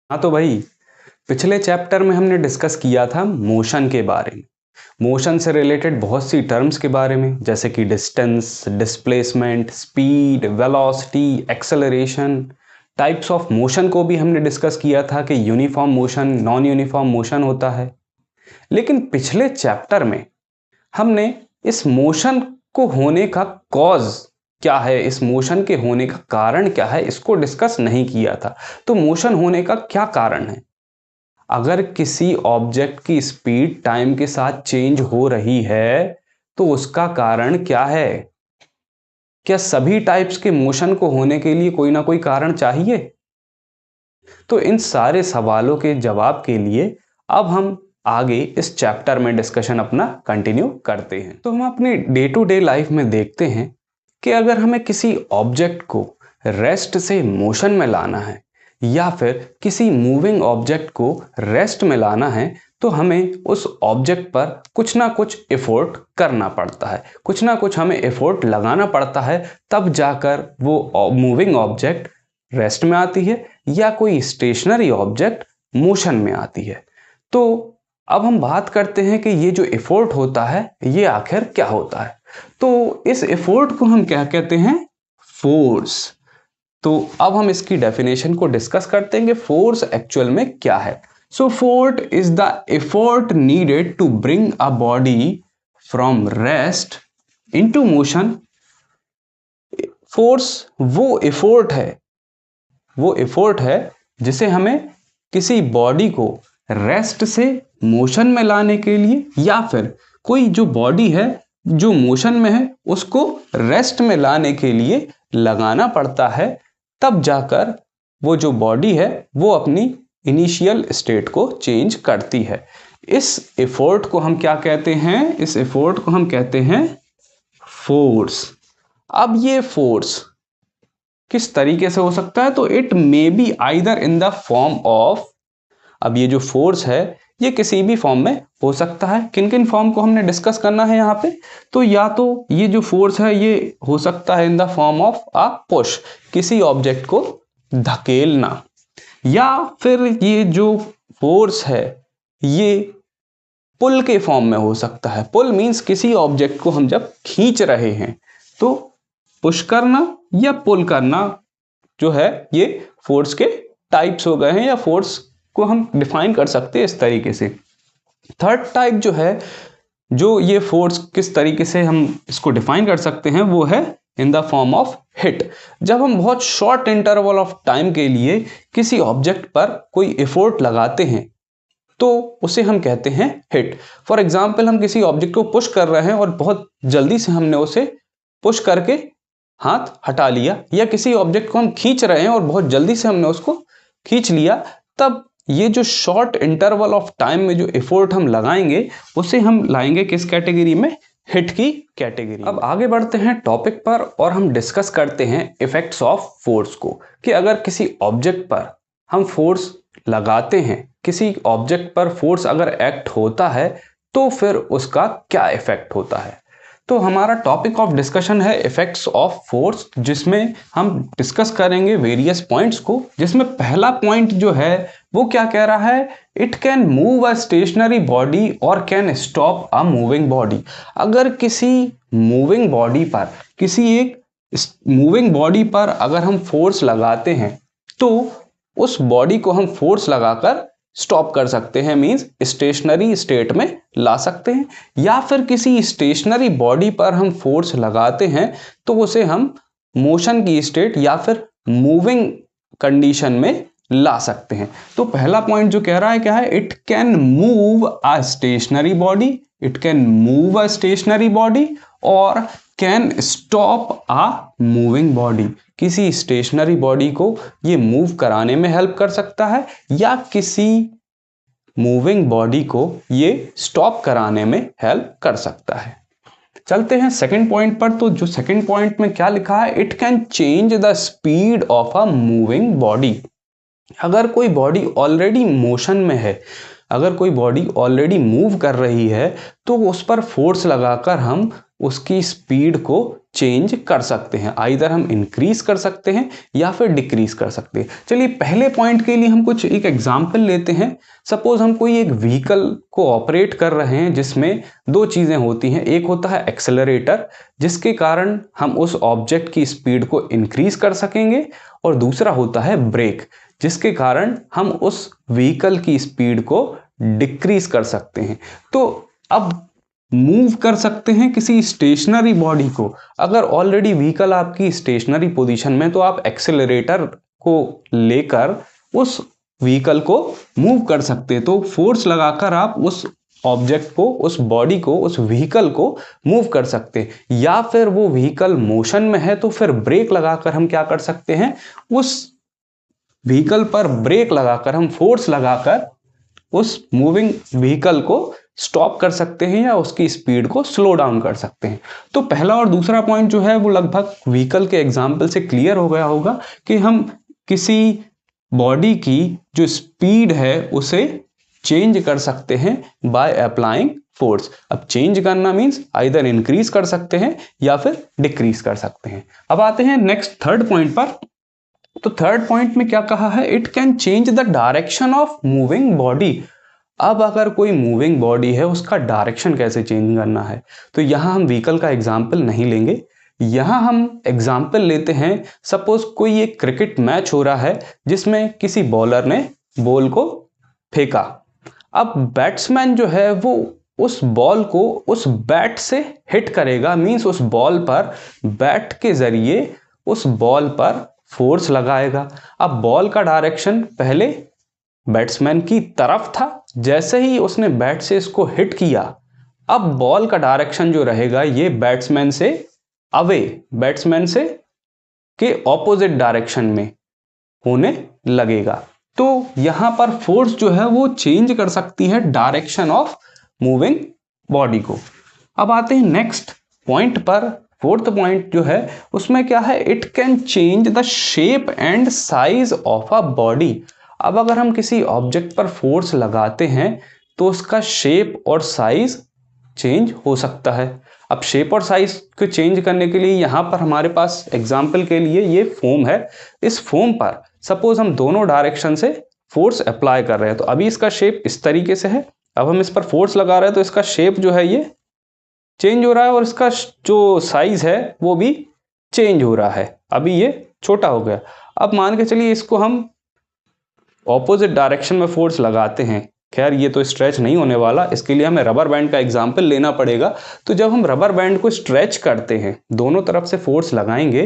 हाँ तो भाई, पिछले चैप्टर में हमने डिस्कस किया था मोशन के बारे में। मोशन से रिलेटेड बहुत सी टर्म्स के बारे में, जैसे कि distance, displacement, speed, velocity, acceleration. Types of motion को भी हमने डिस्कस किया था कि uniform motion, non uniform motion होता है। लेकिन पिछले चैप्टर में हमने इस मोशन को होने का कॉज क्या है, इस मोशन के होने का कारण क्या है, इसको डिस्कस नहीं किया था। तो मोशन होने का क्या कारण है? अगर किसी ऑब्जेक्ट की स्पीड टाइम के साथ चेंज हो रही है तो उसका कारण क्या है? क्या सभी टाइप्स के मोशन को होने के लिए कोई ना कोई कारण चाहिए? तो इन सारे सवालों के जवाब के लिए अब हम आगे इस चैप्टर में डिस्कशन अपना कंटिन्यू करते हैं। तो हम अपनी डे टू डे लाइफ में देखते हैं कि अगर हमें किसी ऑब्जेक्ट को रेस्ट से मोशन में लाना है या फिर किसी मूविंग ऑब्जेक्ट को रेस्ट में लाना है तो हमें उस ऑब्जेक्ट पर कुछ ना कुछ एफर्ट करना पड़ता है, कुछ ना कुछ हमें एफर्ट लगाना पड़ता है, तब जाकर वो मूविंग ऑब्जेक्ट रेस्ट में आती है या कोई स्टेशनरी ऑब्जेक्ट मोशन में आती है। तो अब हम बात करते हैं कि ये जो एफर्ट होता है ये आखिर क्या होता है। तो इस एफर्ट को हम क्या कहते हैं? फोर्स। तो अब हम इसकी डेफिनेशन को डिस्कस करते हैं कि फोर्स एक्चुअल में क्या है। So force is the effort needed to bring a body from rest into motion. Force वो एफर्ट है जिसे हमें किसी बॉडी को रेस्ट से मोशन में लाने के लिए या फिर कोई जो बॉडी है जो मोशन में है उसको रेस्ट में लाने के लिए लगाना पड़ता है, तब जाकर वो जो बॉडी है वो अपनी इनिशियल स्टेट को चेंज करती है। इस एफर्ट को हम क्या कहते हैं? इस एफर्ट को हम कहते हैं फोर्स। अब ये फोर्स किस तरीके से हो सकता है? तो it may be either in the form of, अब ये जो फोर्स है ये किसी भी फॉर्म में हो सकता है। किन किन फॉर्म को हमने डिस्कस करना है यहाँ पे? तो या तो ये जो फोर्स है ये हो सकता है in the form of a push, किसी ऑब्जेक्ट को धकेलना, या फिर ये जो फोर्स है ये पुल के फॉर्म में हो सकता है। पुल मीन्स किसी ऑब्जेक्ट को हम जब खींच रहे हैं तो पुश करना या पुल करना जो है ये फोर्स के टाइप्स हो गए हैं, या फोर्स को हम डिफाइन कर सकते हैं इस तरीके से। थर्ड टाइप जो है, जो ये फोर्स किस तरीके से हम इसको डिफाइन कर सकते हैं, वो है in the form of hit. जब हम बहुत शॉर्ट इंटरवल ऑफ टाइम के लिए किसी ऑब्जेक्ट पर कोई एफर्ट लगाते हैं तो उसे हम कहते हैं हिट। फॉर एग्जाम्पल, हम किसी ऑब्जेक्ट को पुश कर रहे हैं और बहुत जल्दी से हमने उसे पुश करके हाथ हटा लिया, या किसी ऑब्जेक्ट को हम खींच रहे हैं और बहुत जल्दी से हमने उसको खींच लिया, तब ये जो शॉर्ट इंटरवल ऑफ टाइम में जो एफर्ट हम लगाएंगे उसे हम लाएंगे किस कैटेगरी में? हिट की कैटेगरी। अब आगे बढ़ते हैं टॉपिक पर और हम डिस्कस करते हैं इफेक्ट्स ऑफ फोर्स को, कि अगर किसी ऑब्जेक्ट पर हम फोर्स लगाते हैं, किसी ऑब्जेक्ट पर फोर्स अगर एक्ट होता है तो फिर उसका क्या इफेक्ट होता है। तो हमारा टॉपिक ऑफ डिस्कशन है इफेक्ट्स ऑफ फोर्स, जिसमें हम डिस्कस करेंगे वेरियस पॉइंट्स को। जिसमें पहला पॉइंट जो है वो क्या कह रहा है? It can move a stationary body और can stop a moving body. अगर किसी मूविंग बॉडी पर, किसी एक मूविंग बॉडी पर अगर हम फोर्स लगाते हैं तो उस बॉडी को हम फोर्स लगाकर स्टॉप कर सकते हैं, मींस स्टेशनरी स्टेट में ला सकते हैं। या फिर किसी स्टेशनरी बॉडी पर हम फोर्स लगाते हैं तो उसे हम मोशन की स्टेट या फिर मूविंग कंडीशन में ला सकते हैं। तो पहला पॉइंट जो कह रहा है क्या है? It can move a stationary body, it can move a stationary body और can stop a moving body. किसी स्टेशनरी बॉडी को ये मूव कराने में हेल्प कर सकता है या किसी मूविंग बॉडी को ये स्टॉप कराने में हेल्प कर सकता है। चलते हैं सेकंड पॉइंट पर। तो जो सेकंड पॉइंट में क्या लिखा है? It can change the speed of a moving body. अगर कोई बॉडी ऑलरेडी मोशन में है, अगर कोई बॉडी ऑलरेडी मूव कर रही है तो उस पर फोर्स लगाकर हम उसकी स्पीड को चेंज कर सकते हैं। आइदर हम इंक्रीज कर सकते हैं या फिर डिक्रीज कर सकते हैं। चलिए पहले पॉइंट के लिए हम कुछ एक एग्जांपल लेते हैं। सपोज हम कोई एक व्हीकल को ऑपरेट कर रहे हैं जिसमें दो चीज़ें होती हैं। एक होता है एक्सेलरेटर, जिसके कारण हम उस ऑब्जेक्ट की स्पीड को इंक्रीज कर सकेंगे, और दूसरा होता है ब्रेक, जिसके कारण हम उस व्हीकल की स्पीड को डिक्रीज कर सकते हैं। तो अब मूव कर सकते हैं किसी स्टेशनरी बॉडी को। अगर ऑलरेडी व्हीकल आपकी स्टेशनरी पोजीशन में, तो आप एक्सेलरेटर को लेकर उस व्हीकल को मूव कर सकते हैं। तो फोर्स लगाकर आप उस ऑब्जेक्ट को, उस बॉडी को, उस व्हीकल को मूव कर सकते हैं। या फिर वो व्हीकल मोशन में है तो फिर ब्रेक लगाकर हम क्या कर सकते हैं, उस व्हीकल पर ब्रेक लगाकर, हम फोर्स लगाकर उस मूविंग व्हीकल को स्टॉप कर सकते हैं या उसकी स्पीड को स्लो डाउन कर सकते हैं। तो पहला और दूसरा पॉइंट जो है वो लगभग व्हीकल के एग्जाम्पल से क्लियर हो गया होगा कि हम किसी बॉडी की जो स्पीड है उसे चेंज कर सकते हैं बाय अप्लाइंग फोर्स। अब चेंज करना मीन्स आइदर इंक्रीज कर सकते हैं या फिर डिक्रीज कर सकते हैं। अब आते हैं नेक्स्ट थर्ड पॉइंट पर। तो थर्ड पॉइंट में क्या कहा है, it can change the direction of moving body. अब अगर कोई मूविंग बॉडी है उसका डायरेक्शन कैसे चेंज करना है, तो यहां हम व्हीकल का एग्जाम्पल नहीं लेंगे। यहां हम एग्जाम्पल लेते हैं, सपोज कोई एक क्रिकेट मैच हो रहा है जिसमें किसी बॉलर ने बॉल को फेंका। अब बैट्समैन जो है वो उस बॉल को उस बैट से हिट करेगा, मींस उस बॉल पर बैट के जरिए उस बॉल पर फोर्स लगाएगा। अब बॉल का डायरेक्शन पहले बैट्समैन की तरफ था, जैसे ही उसने बैट से इसको हिट किया, अब बॉल का डायरेक्शन जो रहेगा ये बैट्समैन से अवे, बैट्समैन से के ऑपोजिट डायरेक्शन में होने लगेगा। तो यहां पर फोर्स जो है वो चेंज कर सकती है डायरेक्शन ऑफ मूविंग बॉडी को। अब आते हैं नेक्स्ट पॉइंट पर। फोर्थ पॉइंट जो है उसमें क्या है, it can change the shape and size of a body. अब अगर हम किसी ऑब्जेक्ट पर फोर्स लगाते हैं तो उसका शेप और साइज चेंज हो सकता है। अब शेप और साइज को चेंज करने के लिए यहाँ पर हमारे पास एग्जाम्पल के लिए ये फोम है। इस फोम पर सपोज हम दोनों डायरेक्शन से फोर्स अप्लाई कर रहे हैं, तो अभी इसका शेप इस तरीके से है। अब हम इस पर फोर्स लगा रहे हैं तो इसका शेप जो है ये चेंज हो रहा है और इसका जो साइज है वो भी चेंज हो रहा है। अभी ये छोटा हो गया। अब मान के चलिए इसको हम ऑपोजिट डायरेक्शन में फोर्स लगाते हैं। खैर ये तो स्ट्रेच नहीं होने वाला, इसके लिए हमें रबर बैंड का एग्जाम्पल लेना पड़ेगा। तो जब हम रबर बैंड को स्ट्रेच करते हैं, दोनों तरफ से फोर्स लगाएंगे,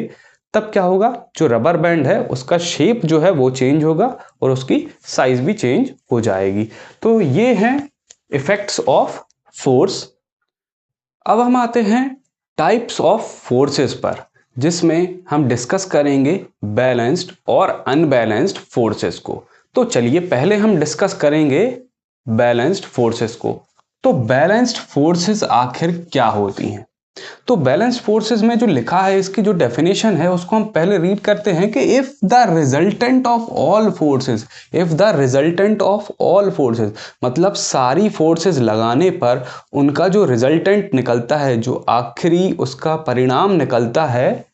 तब क्या होगा, जो रबर बैंड है उसका शेप जो है वो चेंज होगा और उसकी साइज भी चेंज हो जाएगी। तो ये हैं इफेक्ट्स ऑफ फोर्स। अब हम आते हैं टाइप्स ऑफ फोर्सेस पर, जिसमें हम डिस्कस करेंगे बैलेंस्ड और अनबैलेंस्ड फोर्सेस को। तो चलिए पहले हम डिस्कस करेंगे बैलेंस्ड फोर्सेस को। तो बैलेंस्ड फोर्सेस आखिर क्या होती हैं? तो बैलेंस्ड फोर्सेस में जो लिखा है, इसकी जो डेफिनेशन है उसको हम पहले रीड करते हैं कि if the resultant of all forces, if the resultant of all forces मतलब सारी फोर्सेस लगाने पर उनका जो रिजल्टेंट निकलता है, जो आखिरी उसका परिणाम निकलता है,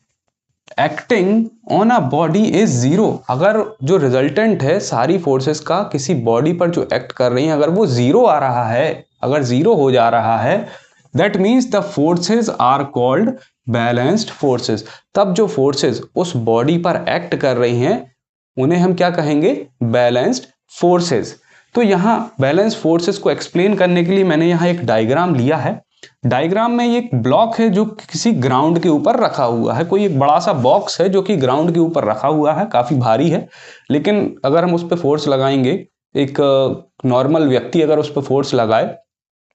acting on a body is zero. अगर जो रिजल्टेंट है सारी फोर्सेस का किसी बॉडी पर जो एक्ट कर रही है, अगर वो जीरो आ रहा है, अगर जीरो हो जा रहा है, that means the forces are called balanced forces. तब जो फोर्सेस उस बॉडी पर एक्ट कर रही हैं उन्हें हम क्या कहेंगे, बैलेंस्ड फोर्सेस। तो यहाँ बैलेंस फोर्सेस को एक्सप्लेन करने के लिए मैंने यहाँ एक डायग्राम लिया है। डायग्राम में एक ब्लॉक है जो किसी ग्राउंड के ऊपर रखा हुआ है। कोई एक बड़ा सा बॉक्स है जो कि ग्राउंड के ऊपर रखा हुआ है, काफी भारी है, लेकिन अगर हम उस पर फोर्स लगाएंगे, एक नॉर्मल व्यक्ति अगर उस पर फोर्स लगाए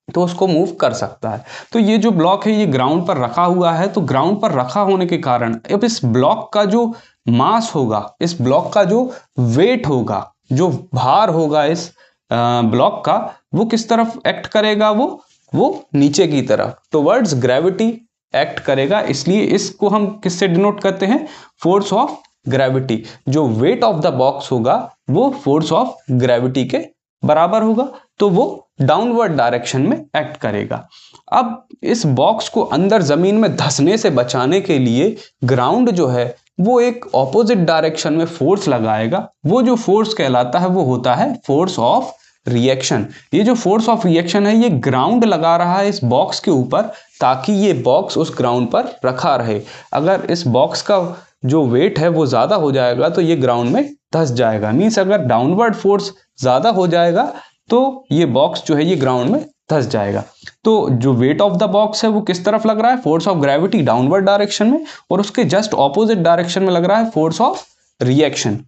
तो उसको मूव कर सकता है। तो ये जो ब्लॉक है ये ग्राउंड पर रखा हुआ है। तो ग्राउंड पर रखा होने के कारण अब इस ब्लॉक का जो मास होगा, इस ब्लॉक का जो वेट होगा, जो भार होगा इस ब्लॉक का, वो किस तरफ एक्ट करेगा, वो नीचे की तरफ, टुवर्ड्स ग्रेविटी एक्ट करेगा। इसलिए इसको हम किससे डिनोट करते हैं, फोर्स ऑफ ग्रेविटी। जो वेट ऑफ द बॉक्स होगा वो फोर्स ऑफ ग्रेविटी के बराबर होगा तो वो डाउनवर्ड डायरेक्शन में एक्ट करेगा। अब इस बॉक्स को अंदर जमीन में धंसने से बचाने के लिए ग्राउंड जो है वो एक ऑपोजिट डायरेक्शन में फोर्स लगाएगा। वो जो फोर्स कहलाता है वो होता है फोर्स ऑफ रिएक्शन। ये जो फोर्स ऑफ रिएक्शन है ये ग्राउंड लगा रहा है इस बॉक्स के ऊपर ताकि ये बॉक्स उस ग्राउंड पर रखा रहे। अगर इस बॉक्स का जो वेट है वो ज़्यादा हो जाएगा तो ये ग्राउंड में धंस जाएगा। मीन्स अगर डाउनवर्ड फोर्स ज़्यादा हो जाएगा तो ये बॉक्स जो है ये ग्राउंड में धंस जाएगा। तो जो वेट ऑफ द बॉक्स है वो किस तरफ लग रहा है, force of gravity downward direction में, और उसके जस्ट ऑपोजिट डायरेक्शन में लग रहा है फोर्स ऑफ रिएक्शन।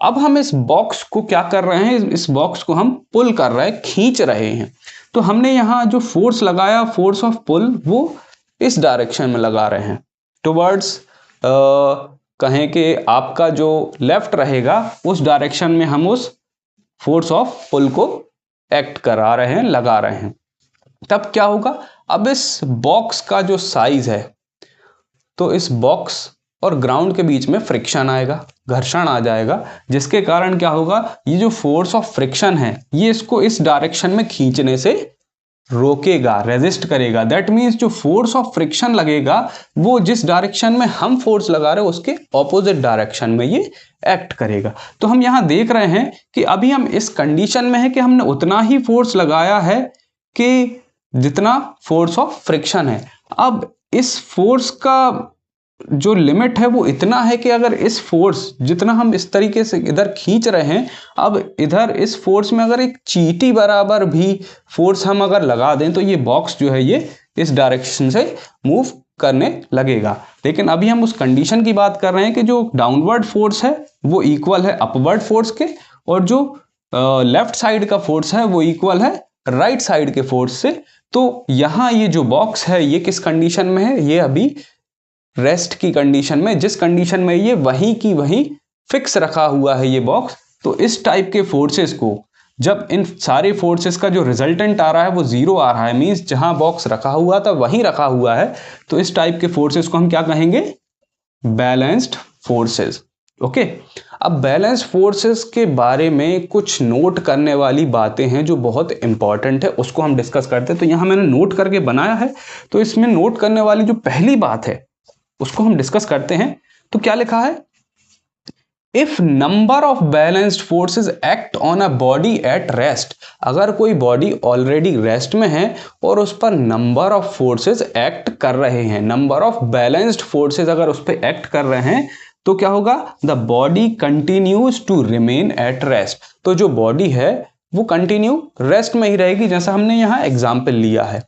अब हम इस बॉक्स को क्या कर रहे हैं, इस बॉक्स को हम पुल कर रहे हैं, खींच रहे हैं। तो हमने यहाँ जो फोर्स लगाया फोर्स ऑफ पुल वो इस डायरेक्शन में लगा रहे हैं टुवर्ड्स, कहें कि आपका जो लेफ्ट रहेगा उस डायरेक्शन में हम उस फोर्स ऑफ पुल को एक्ट करा रहे हैं, लगा रहे हैं। तब क्या होगा, अब इस बॉक्स का जो साइज है तो इस बॉक्स और ग्राउंड के बीच में फ्रिक्शन आएगा, घर्षण आ जाएगा, जिसके कारण क्या होगा, ये जो फोर्स ऑफ फ्रिक्शन है ये इसको इस डायरेक्शन में खींचने से रोकेगा, रेजिस्ट करेगा। दैट मीन्स जो फोर्स ऑफ फ्रिक्शन लगेगा वो जिस डायरेक्शन में हम फोर्स लगा रहे हैं उसके ऑपोजिट डायरेक्शन में ये एक्ट करेगा। तो हम यहाँ देख रहे हैं कि अभी हम इस कंडीशन में है कि हमने उतना ही फोर्स लगाया है कि जितना फोर्स ऑफ फ्रिक्शन है। अब इस फोर्स का जो लिमिट है वो इतना है कि अगर इस फोर्स जितना हम इस तरीके से इधर खींच रहे हैं, अब इधर इस फोर्स में अगर एक चींटी बराबर भी फोर्स हम अगर लगा दें तो ये बॉक्स जो है ये इस डायरेक्शन से मूव करने लगेगा। लेकिन अभी हम उस कंडीशन की बात कर रहे हैं कि जो डाउनवर्ड फोर्स है वो इक्वल है अपवर्ड फोर्स के, और जो लेफ्ट साइड का फोर्स है वो इक्वल है राइट साइड के फोर्स से। तो यहाँ ये जो बॉक्स है ये किस कंडीशन में है, ये अभी रेस्ट की कंडीशन में, जिस कंडीशन में ये वहीं की वहीं फिक्स रखा हुआ है ये बॉक्स। तो इस टाइप के फोर्सेस को जब इन सारे फोर्सेस का जो रिजल्टेंट आ रहा है वो जीरो आ रहा है, मींस जहां बॉक्स रखा हुआ था वहीं रखा हुआ है, तो इस टाइप के फोर्सेस को हम क्या कहेंगे, बैलेंस्ड फोर्सेस। ओके, अब बैलेंस्ड फोर्सेस के बारे में कुछ नोट करने वाली बातें हैं जो बहुत इंपॉर्टेंट है, उसको हम डिस्कस करते हैं। तो यहाँ मैंने नोट करके बनाया है, तो इसमें नोट करने वाली जो पहली बात है उसको हम डिस्कस करते हैं। तो क्या लिखा है, if number of balanced forces act on a body at rest, अगर कोई बॉडी ऑलरेडी रेस्ट में है और उस पर नंबर ऑफ फोर्सेस एक्ट कर रहे हैं, नंबर ऑफ बैलेंस्ड फोर्सेस अगर उस पर एक्ट कर रहे हैं तो क्या होगा, the body continues to remain at rest. तो जो बॉडी है वो कंटिन्यू रेस्ट में ही रहेगी, जैसा हमने यहाँ एग्जाम्पल लिया है।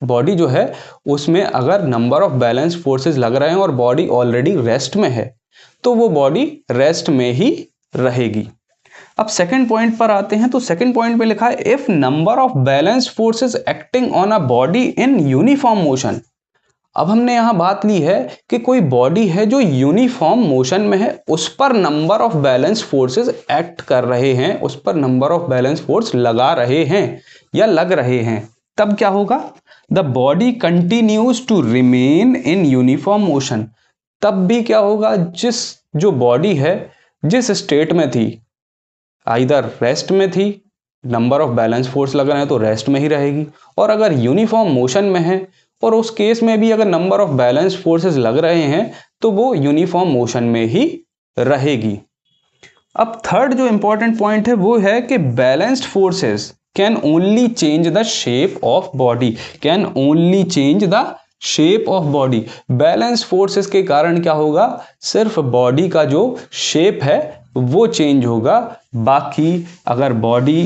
बॉडी जो है उसमें अगर नंबर ऑफ बैलेंस फोर्सेस लग रहे हैं और बॉडी ऑलरेडी रेस्ट में है तो वो बॉडी रेस्ट में ही रहेगी। अब सेकंड पॉइंट पर आते हैं। तो सेकंड पॉइंट पे लिखा है, if number of balance forces acting on a body in uniform motion. अब हमने यहां बात ली है कि कोई बॉडी है जो यूनिफॉर्म मोशन में है, उस पर number of balance forces act कर रहे हैं, उस पर नंबर ऑफ बैलेंस फोर्स लगा रहे हैं या लग रहे हैं। तब क्या होगा, the body continues to remain in uniform motion. तब भी क्या होगा, जो बॉडी है जिस स्टेट में थी, आइदर रेस्ट में थी, नंबर ऑफ बैलेंस फोर्स लग रहे हैं तो रेस्ट में ही रहेगी, और अगर यूनिफॉर्म मोशन में है और उस केस में भी अगर नंबर ऑफ बैलेंस फोर्सेस लग रहे हैं तो वो यूनिफॉर्म मोशन में ही रहेगी। अब थर्ड जो इंपॉर्टेंट पॉइंट है वो है कि balanced forces can only change the shape of body, can only change the shape of body. Balance forces के कारण क्या होगा, सिर्फ बॉडी का जो शेप है वो चेंज होगा। बाकी अगर बॉडी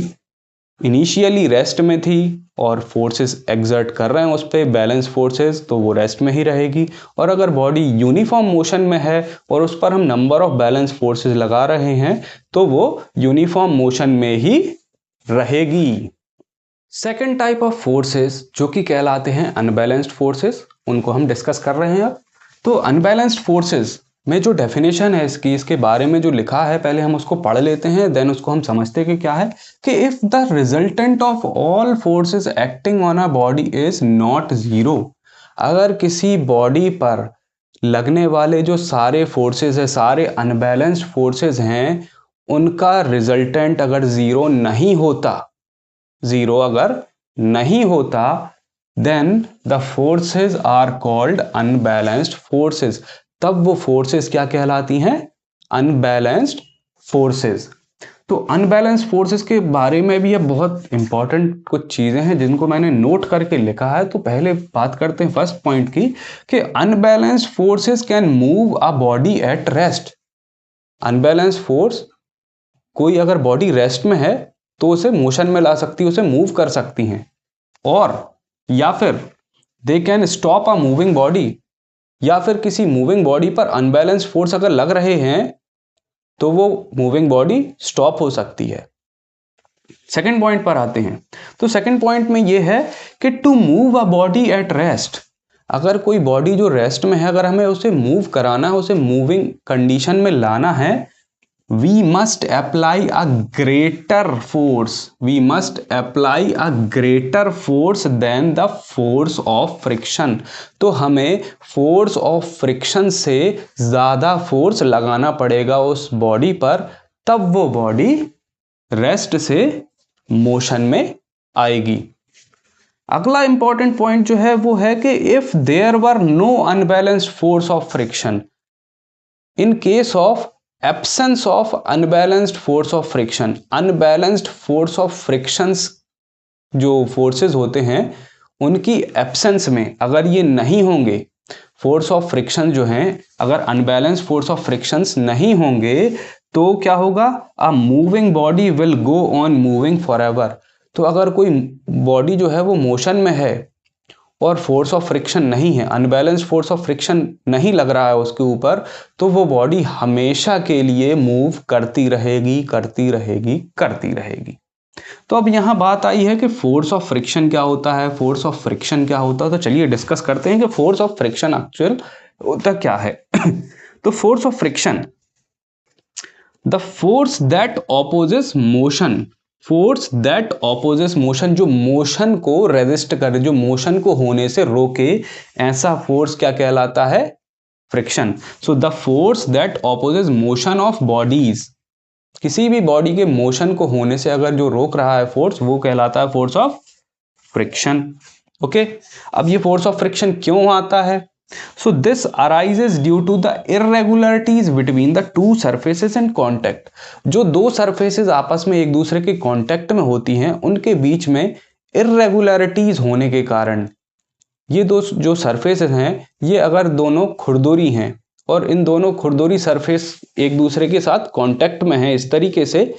इनिशियली रेस्ट में थी और फोर्सेस एक्सर्ट कर रहे हैं उस पर बैलेंस फोर्सेस, तो वो रेस्ट में ही रहेगी। और अगर बॉडी यूनिफॉर्म मोशन में है और उस पर हम नंबर ऑफ बैलेंस फोर्सेस लगा रहे हैं तो वो यूनिफॉर्म मोशन में ही रहेगी। सेकेंड टाइप ऑफ फोर्सेस जो कि कहलाते हैं अनबैलेंस्ड फोर्सेस, उनको हम डिस्कस कर रहे हैं अब। तो अनबैलेंस्ड फोर्सेस में जो डेफिनेशन है इसके बारे में जो लिखा है पहले हम उसको पढ़ लेते हैं, देन उसको हम समझते हैं कि क्या है। कि if the resultant of all forces acting on a body is not zero, अगर किसी बॉडी पर लगने वाले जो सारे फोर्सेस है, सारे अनबैलेंस्ड फोर्सेस हैं, उनका रिजल्टेंट अगर जीरो नहीं होता, जीरो अगर नहीं होता then the forces are called unbalanced forces. तब वो फोर्सेस क्या कहलाती हैं? Unbalanced forces. तो अनबैलेंस्ड फोर्सेस के बारे में भी ये बहुत इंपॉर्टेंट कुछ चीजें हैं जिनको मैंने नोट करके लिखा है। तो पहले बात करते हैं फर्स्ट पॉइंट की कि unbalanced forces can move a body at rest. Unbalanced force, कोई अगर बॉडी रेस्ट में है तो उसे मोशन में ला सकती है, उसे मूव कर सकती हैं। और या फिर they can stop a moving body, या फिर किसी मूविंग बॉडी पर अनबैलेंस्ड फोर्स अगर लग रहे हैं तो वो मूविंग बॉडी स्टॉप हो सकती है। सेकंड पॉइंट पर आते हैं। तो सेकंड पॉइंट में ये है कि to move a body at rest, अगर कोई बॉडी जो रेस्ट में है अगर हमें उसे मूव कराना है, उसे मूविंग कंडीशन में लाना है, we must apply a greater force, we must apply a greater force than the force of friction। तो हमें फोर्स ऑफ फ्रिक्शन से ज़्यादा फोर्स लगाना पड़ेगा उस बॉडी पर, तब वो बॉडी रेस्ट से मोशन में आएगी। अगला इंपॉर्टेंट पॉइंट जो है वो है कि if there were no unbalanced force of friction, in case of absence of unbalanced force of friction, unbalanced force of frictions जो फोर्सेस होते हैं उनकी एब्सेंस में अगर ये नहीं होंगे, फोर्स ऑफ फ्रिक्शन जो हैं अगर अनबैलेंस्ड फोर्स ऑफ फ्रिक्शंस नहीं होंगे तो क्या होगा? अ moving body will go on moving forever. तो अगर कोई बॉडी जो है वो मोशन में है और फोर्स ऑफ फ्रिक्शन नहीं है, अनबैलेंस्ड फोर्स ऑफ फ्रिक्शन नहीं लग रहा है उसके ऊपर, तो वो बॉडी हमेशा के लिए मूव करती रहेगी, करती रहेगी, करती रहेगी। तो अब यहाँ बात आई है कि फोर्स ऑफ फ्रिक्शन क्या होता है, फोर्स ऑफ फ्रिक्शन क्या होता है। तो चलिए डिस्कस करते हैं कि फोर्स ऑफ फ्रिक्शन एक्चुअल होता क्या है। तो force of friction, the force that opposes motion, force that opposes motion, जो मोशन को रेजिस्ट करे, जो मोशन को होने से रोके, ऐसा फोर्स क्या कहलाता है? Friction. So the force that opposes motion of bodies, किसी भी बॉडी के मोशन को होने से अगर जो रोक रहा है फोर्स, वो कहलाता है फोर्स ऑफ फ्रिक्शन। ओके, अब ये फोर्स ऑफ फ्रिक्शन क्यों आता है? So this arises due to the irregularities between the two surfaces in contact। जो दो surfaces आपस में एक दूसरे के कांटेक्ट में होती हैं उनके बीच में irregularities होने के कारण, ये दो जो surfaces हैं ये अगर दोनों खुरदुरी हैं और इन दोनों खुरदुरी सरफेस एक दूसरे के साथ कांटेक्ट में है इस तरीके से,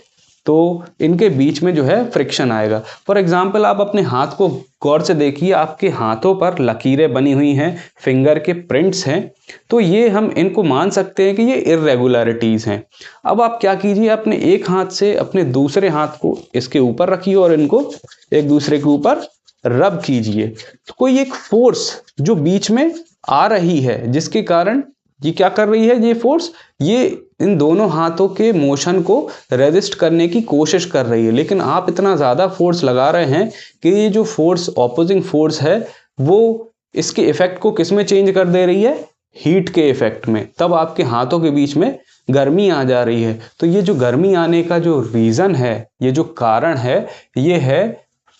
तो इनके बीच में जो है फ्रिक्शन आएगा। फॉर एग्जाम्पल आप अपने हाथ को गौर से देखिए, आपके हाथों पर लकीरें बनी हुई हैं, फिंगर के प्रिंट्स हैं, तो ये हम इनको मान सकते हैं कि ये इरेगुलरिटीज़ हैं। अब आप क्या कीजिए, अपने एक हाथ से अपने दूसरे हाथ को इसके ऊपर रखिए और इनको एक दूसरे के ऊपर रब कीजिए। तो कोई एक फोर्स जो बीच में आ रही है जिसके कारण ये क्या कर रही है, ये फोर्स ये इन दोनों हाथों के मोशन को रेजिस्ट करने की कोशिश कर रही है, लेकिन आप इतना ज़्यादा फोर्स लगा रहे हैं कि ये जो फोर्स ऑपोजिंग फोर्स है वो इसके इफेक्ट को किस में चेंज कर दे रही है? हीट के इफेक्ट में। तब आपके हाथों के बीच में गर्मी आ जा रही है। तो ये जो गर्मी आने का जो रीज़न है, ये जो कारण है, ये है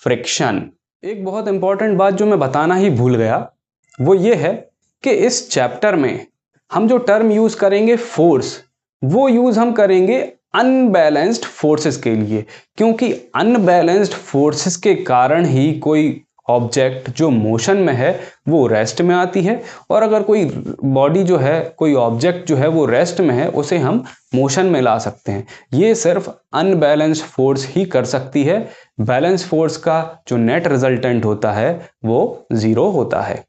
फ्रिक्शन। एक बहुत इंपॉर्टेंट बात जो मैं बताना ही भूल गया वो ये है कि इस चैप्टर में हम जो टर्म यूज करेंगे फोर्स, वो यूज हम करेंगे अनबैलेंस्ड फोर्सेस के लिए, क्योंकि अनबैलेंस्ड फोर्सेस के कारण ही कोई ऑब्जेक्ट जो मोशन में है वो रेस्ट में आती है, और अगर कोई बॉडी जो है, कोई ऑब्जेक्ट जो है वो रेस्ट में है, उसे हम मोशन में ला सकते हैं। ये सिर्फ अनबैलेंस्ड फोर्स ही कर सकती है। बैलेंस फोर्स का जो नेट रिजल्टेंट होता है वो 0 होता है।